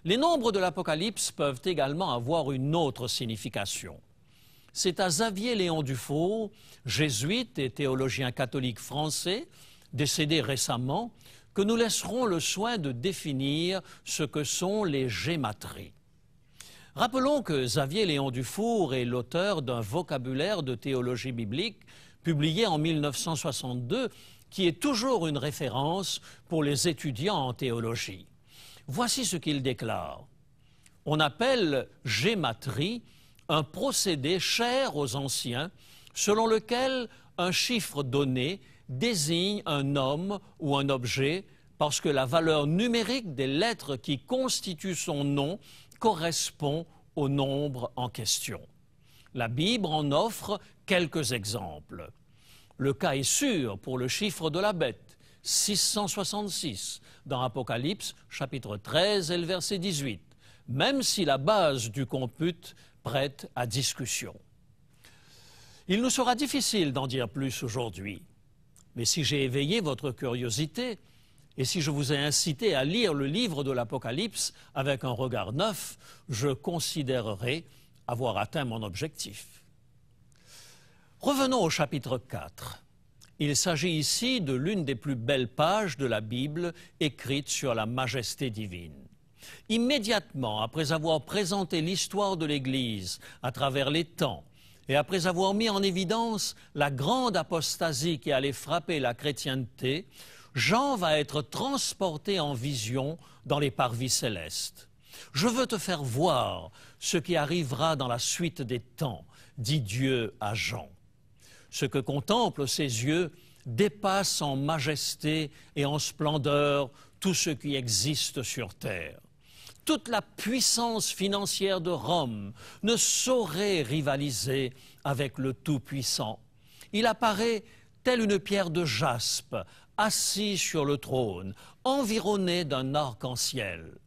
Les nombres de l'Apocalypse peuvent également avoir une autre signification. C'est à Xavier Léon Dufour, jésuite et théologien catholique français, décédé récemment, que nous laisserons le soin de définir ce que sont les gématries. Rappelons que Xavier Léon Dufour est l'auteur d'un vocabulaire de théologie biblique publié en 1962, qui est toujours une référence pour les étudiants en théologie. Voici ce qu'il déclare. On appelle gématrie un procédé cher aux anciens, selon lequel un chiffre donné désigne un homme ou un objet parce que la valeur numérique des lettres qui constituent son nom correspond au nombre en question. La Bible en offre quelques exemples. Le cas est sûr pour le chiffre de la bête, 666, dans Apocalypse, chapitre 13 et le verset 18, même si la base du compute prête à discussion. Il nous sera difficile d'en dire plus aujourd'hui, mais si j'ai éveillé votre curiosité et si je vous ai incité à lire le livre de l'Apocalypse avec un regard neuf, je considérerai avoir atteint mon objectif. Revenons au chapitre 4. Il s'agit ici de l'une des plus belles pages de la Bible écrite sur la majesté divine. Immédiatement après avoir présenté l'histoire de l'Église à travers les temps et après avoir mis en évidence la grande apostasie qui allait frapper la chrétienté, Jean va être transporté en vision dans les parvis célestes. « Je veux te faire voir ce qui arrivera dans la suite des temps, dit Dieu à Jean. Ce que contemplent ses yeux dépasse en majesté et en splendeur tout ce qui existe sur terre. Toute la puissance financière de Rome ne saurait rivaliser avec le Tout-Puissant. Il apparaît tel une pierre de jaspe, assis sur le trône, environné d'un arc-en-ciel.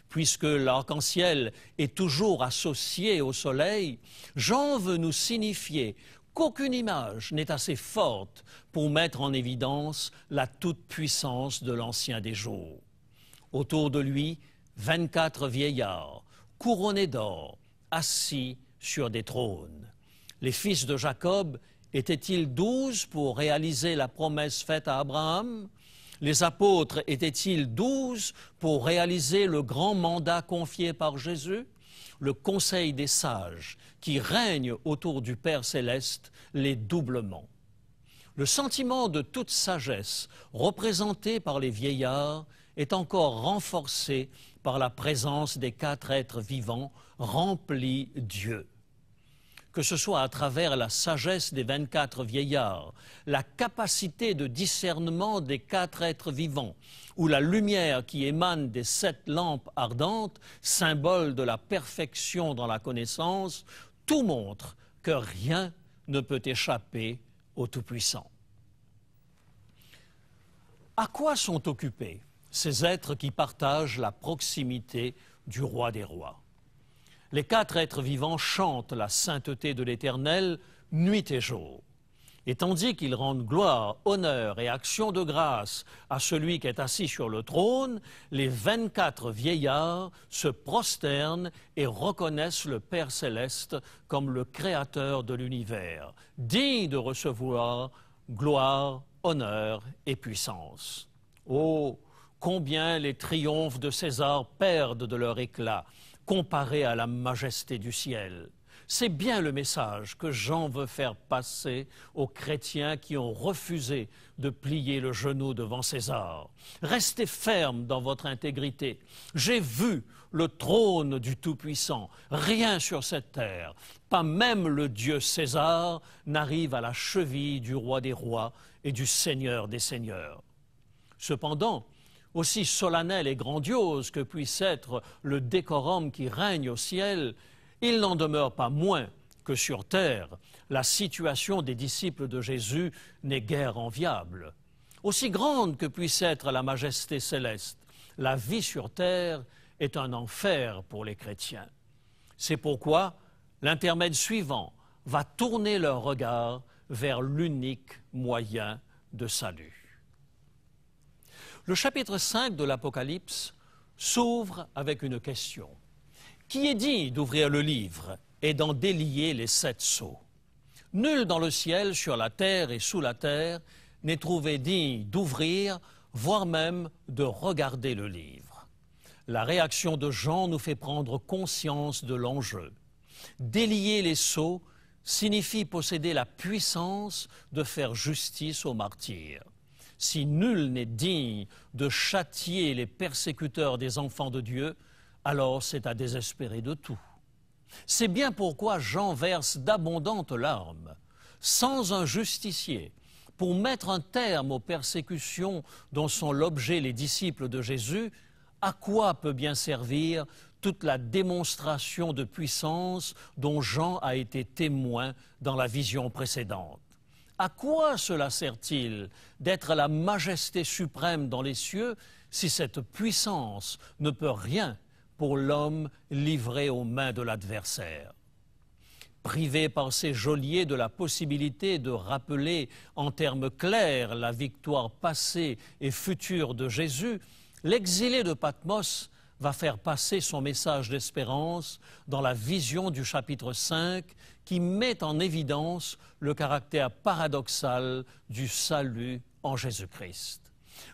Puisque l'arc-en-ciel est toujours associé au soleil, Jean veut nous signifier qu'aucune image n'est assez forte pour mettre en évidence la toute-puissance de l'Ancien des jours. Autour de lui, 24 vieillards, couronnés d'or, assis sur des trônes. Les fils de Jacob étaient-ils 12 pour réaliser la promesse faite à Abraham? Les apôtres étaient-ils 12 pour réaliser le grand mandat confié par Jésus? Le conseil des sages qui règne autour du Père céleste l'est doublement. Le sentiment de toute sagesse représenté par les vieillards est encore renforcé par la présence des 4 êtres vivants remplis Dieu. Que ce soit à travers la sagesse des 24 vieillards, la capacité de discernement des 4 êtres vivants, ou la lumière qui émane des 7 lampes ardentes, symbole de la perfection dans la connaissance, tout montre que rien ne peut échapper au Tout-Puissant. À quoi sont occupés ces êtres qui partagent la proximité du Roi des Rois? Les 4 êtres vivants chantent la sainteté de l'Éternel nuit et jour. Et tandis qu'ils rendent gloire, honneur et action de grâce à celui qui est assis sur le trône, les 24 vieillards se prosternent et reconnaissent le Père céleste comme le Créateur de l'univers, digne de recevoir gloire, honneur et puissance. Oh, combien les triomphes de César perdent de leur éclat comparé à la majesté du ciel. C'est bien le message que Jean veut faire passer aux chrétiens qui ont refusé de plier le genou devant César. Restez fermes dans votre intégrité. J'ai vu le trône du Tout-Puissant. Rien sur cette terre, pas même le Dieu César, n'arrive à la cheville du Roi des rois et du Seigneur des seigneurs. Cependant, aussi solennel et grandiose que puisse être le décorum qui règne au ciel, il n'en demeure pas moins que sur terre, la situation des disciples de Jésus n'est guère enviable. Aussi grande que puisse être la majesté céleste, la vie sur terre est un enfer pour les chrétiens. C'est pourquoi l'intermède suivant va tourner leur regard vers l'unique moyen de salut. Le chapitre 5 de l'Apocalypse s'ouvre avec une question. Qui est digne d'ouvrir le livre et d'en délier les 7 sceaux? Nul dans le ciel, sur la terre et sous la terre n'est trouvé digne d'ouvrir, voire même de regarder le livre. La réaction de Jean nous fait prendre conscience de l'enjeu. Délier les sceaux signifie posséder la puissance de faire justice aux martyrs. Si nul n'est digne de châtier les persécuteurs des enfants de Dieu, alors c'est à désespérer de tout. C'est bien pourquoi Jean verse d'abondantes larmes. Sans un justicier, pour mettre un terme aux persécutions dont sont l'objet les disciples de Jésus, à quoi peut bien servir toute la démonstration de puissance dont Jean a été témoin dans la vision précédente? À quoi cela sert-il d'être la majesté suprême dans les cieux si cette puissance ne peut rien pour l'homme livré aux mains de l'adversaire? Privé par ses geôliers de la possibilité de rappeler en termes clairs la victoire passée et future de Jésus, l'exilé de Patmos va faire passer son message d'espérance dans la vision du chapitre 5 qui met en évidence le caractère paradoxal du salut en Jésus-Christ.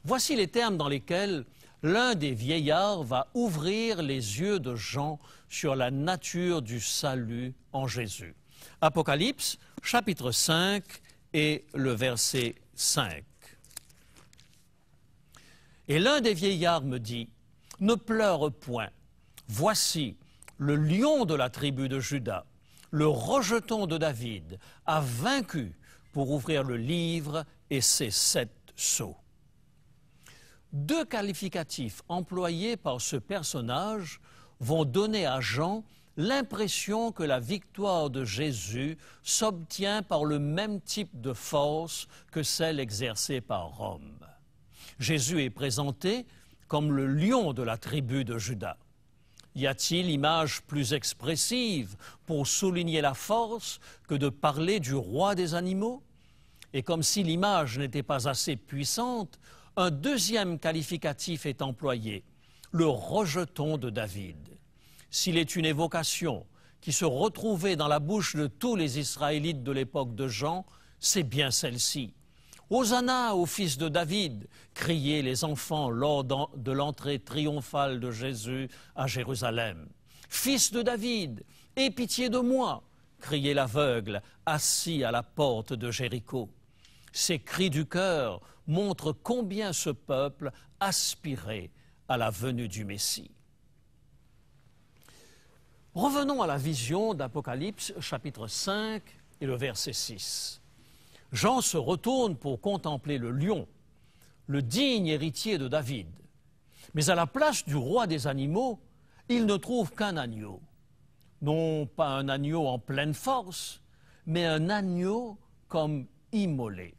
Voici les termes dans lesquels l'un des vieillards va ouvrir les yeux de Jean sur la nature du salut en Jésus. Apocalypse, chapitre 5 et le verset 5. Et l'un des vieillards me dit, « Ne pleure point, voici, le lion de la tribu de Juda, le rejeton de David, a vaincu pour ouvrir le livre et ses 7 sceaux. » 2 qualificatifs employés par ce personnage vont donner à Jean l'impression que la victoire de Jésus s'obtient par le même type de force que celle exercée par Rome. Jésus est présenté comme le lion de la tribu de Juda. Y a-t-il image plus expressive pour souligner la force que de parler du roi des animaux? Et comme si l'image n'était pas assez puissante, un deuxième qualificatif est employé, le rejeton de David. S'il est une évocation qui se retrouvait dans la bouche de tous les Israélites de l'époque de Jean, c'est bien celle-ci. Hosanna au fils de David, criaient les enfants lors de l'entrée triomphale de Jésus à Jérusalem. Fils de David, aie pitié de moi, criait l'aveugle assis à la porte de Jéricho. Ces cris du cœur montrent combien ce peuple aspirait à la venue du Messie. Revenons à la vision d'Apocalypse, chapitre 5 et le verset 6. Jean se retourne pour contempler le lion, le digne héritier de David. Mais à la place du roi des animaux, il ne trouve qu'un agneau. Non pas un agneau en pleine force, mais un agneau comme immolé.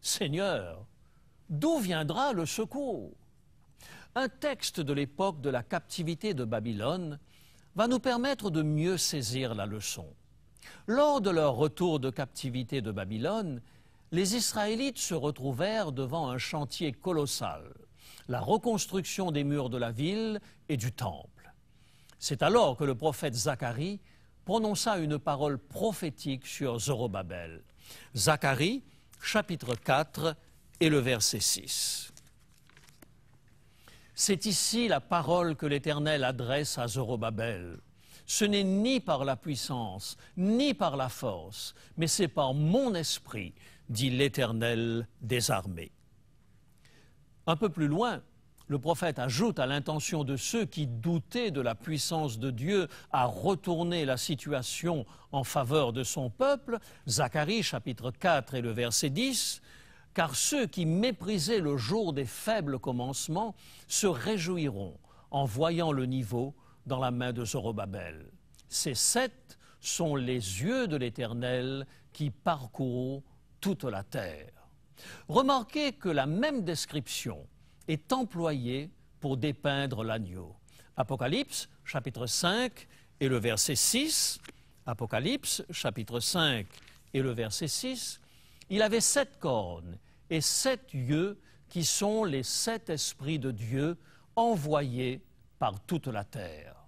Seigneur, d'où viendra le secours? Un texte de l'époque de la captivité de Babylone va nous permettre de mieux saisir la leçon. Lors de leur retour de captivité de Babylone, les Israélites se retrouvèrent devant un chantier colossal, la reconstruction des murs de la ville et du temple. C'est alors que le prophète Zacharie prononça une parole prophétique sur Zorobabel. Zacharie, chapitre 4 et le verset 6. C'est ici la parole que l'Éternel adresse à Zorobabel. Ce n'est ni par la puissance, ni par la force, mais c'est par mon esprit, dit l'Éternel des armées. Un peu plus loin, le prophète ajoute à l'intention de ceux qui doutaient de la puissance de Dieu à retourner la situation en faveur de son peuple, Zacharie chapitre 4 et le verset 10, « Car ceux qui méprisaient le jour des faibles commencements se réjouiront en voyant le niveau dans la main de Zorobabel. Ces 7 sont les yeux de l'Éternel qui parcourent toute la terre. » Remarquez que la même description est employée pour dépeindre l'agneau. Apocalypse, chapitre 5 et le verset 6. Apocalypse, chapitre 5 et le verset 6. Il avait 7 cornes et 7 yeux qui sont les 7 esprits de Dieu envoyé par toute la terre.